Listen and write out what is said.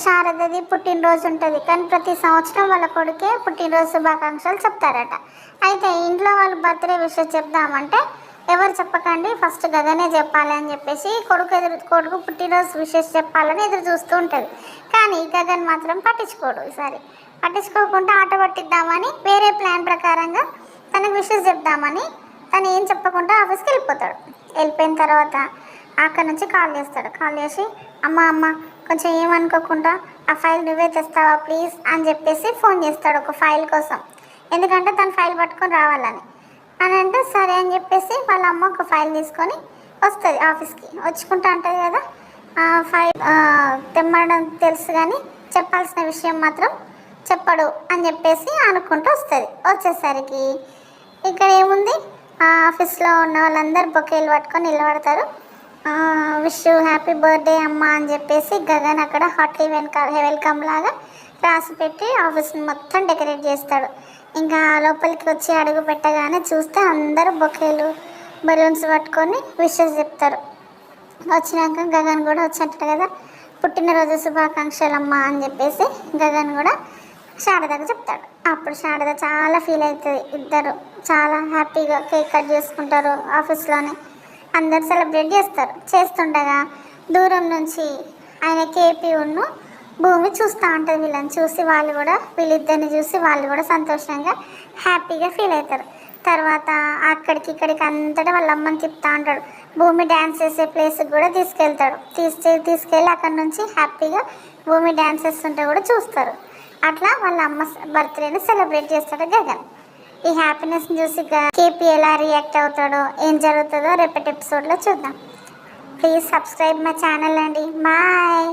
శారదది పుట్టినరోజు ఉంటుంది, కానీ ప్రతి సంవత్సరం వాళ్ళ కొడుకే పుట్టినరోజు శుభాకాంక్షలు చెప్తారట. అయితే ఇంట్లో వాళ్ళు బర్త్డే విషయం చెప్దామంటే ఎవరు చెప్పకండి, ఫస్ట్ గగనే చెప్పాలి అని చెప్పేసి కొడుకు పుట్టినరోజు విషెస్ చెప్పాలని ఎదురు చూస్తూ ఉంటుంది. కానీ గగన్ మాత్రం పట్టించుకోడు. ఈసారి పట్టించుకోకుండా ఆట పట్టిద్దామని వేరే ప్లాన్ ప్రకారంగా తనకు విషెస్ చెప్దామని తను ఏం చెప్పకుండా ఆఫీస్కి వెళ్ళిపోతాడు. వెళ్ళిపోయిన తర్వాత అక్కడ నుంచి కాల్ చేస్తాడు. కాల్ చేసి అమ్మ కొంచెం ఏమనుకోకుండా ఆ ఫైల్ నువ్వే తెస్తావా ప్లీజ్ అని చెప్పేసి ఫోన్ చేస్తాడు ఒక ఫైల్ కోసం. ఎందుకంటే తను ఫైల్ పట్టుకొని రావాలని. అని అంటే సరే అని చెప్పేసి వాళ్ళ అమ్మ ఒక ఫైల్ తీసుకొని వస్తుంది ఆఫీస్కి. వచ్చుకుంటా ఉంటుంది కదా, ఫైల్ తెమ్మడం తెలుసు కానీ చెప్పాల్సిన విషయం మాత్రం చెప్పడు అని చెప్పేసి అనుకుంటూ వస్తుంది. వచ్చేసరికి ఇక్కడ ఏముంది, ఆఫీస్లో ఉన్న వాళ్ళందరూ బొకేలు పట్టుకొని నిలబడతారు. విష్ యూ హ్యాపీ బర్త్డే అమ్మ అని చెప్పేసి గగన్ అక్కడ హోటల్ వెల్కమ్ లాగా రాసి పెట్టి ఆఫీస్ని మొత్తం డెకరేట్ చేస్తాడు. ఇంకా లోపలికి వచ్చి అడుగు పెట్టగానే చూస్తే అందరూ బొకేలు బలూన్స్ పట్టుకొని విషెస్ చెప్తారు. వచ్చినాక గగన్ కూడా వచ్చినట్టు కదా, పుట్టినరోజు శుభాకాంక్షలమ్మ అని చెప్పేసి గగన్ కూడా శారదకు చెప్తాడు. అప్పుడు శారద చాలా ఫీల్ అవుతుంది. ఇద్దరు చాలా హ్యాపీగా కేక్ కట్ చేసుకుంటారు. ఆఫీస్లోనే అందరు సెలబ్రేట్ చేస్తుండగా దూరం నుంచి ఆయన కేపీ ఉన్ను భూమి చూస్తూ ఉంటుంది. వీళ్ళని చూసి వీళ్ళిద్దరిని చూసి వాళ్ళు కూడా సంతోషంగా హ్యాపీగా ఫీల్ అవుతారు. తర్వాత అక్కడికి ఇక్కడికి అంతటా వాళ్ళ అమ్మని తిప్పుతూ ఉంటాడు. భూమి డ్యాన్స్ చేసే ప్లేస్కి కూడా తీసుకెళ్ళి అక్కడ నుంచి హ్యాపీగా భూమి డ్యాన్స్ చేస్తుంటే కూడా చూస్తారు. అట్లా వాళ్ళ అమ్మ బర్త్డేని సెలబ్రేట్ చేస్తాడు గగన్. ఈ హ్యాపీనెస్ని చూసి కేపీ ఎలా రియాక్ట్ అవుతాడో ఏం జరుగుతుందో రేపటి ఎపిసోడ్లో చూద్దాం. ప్లీజ్ సబ్స్క్రైబ్ మై ఛానల్ అండి. బాయ్.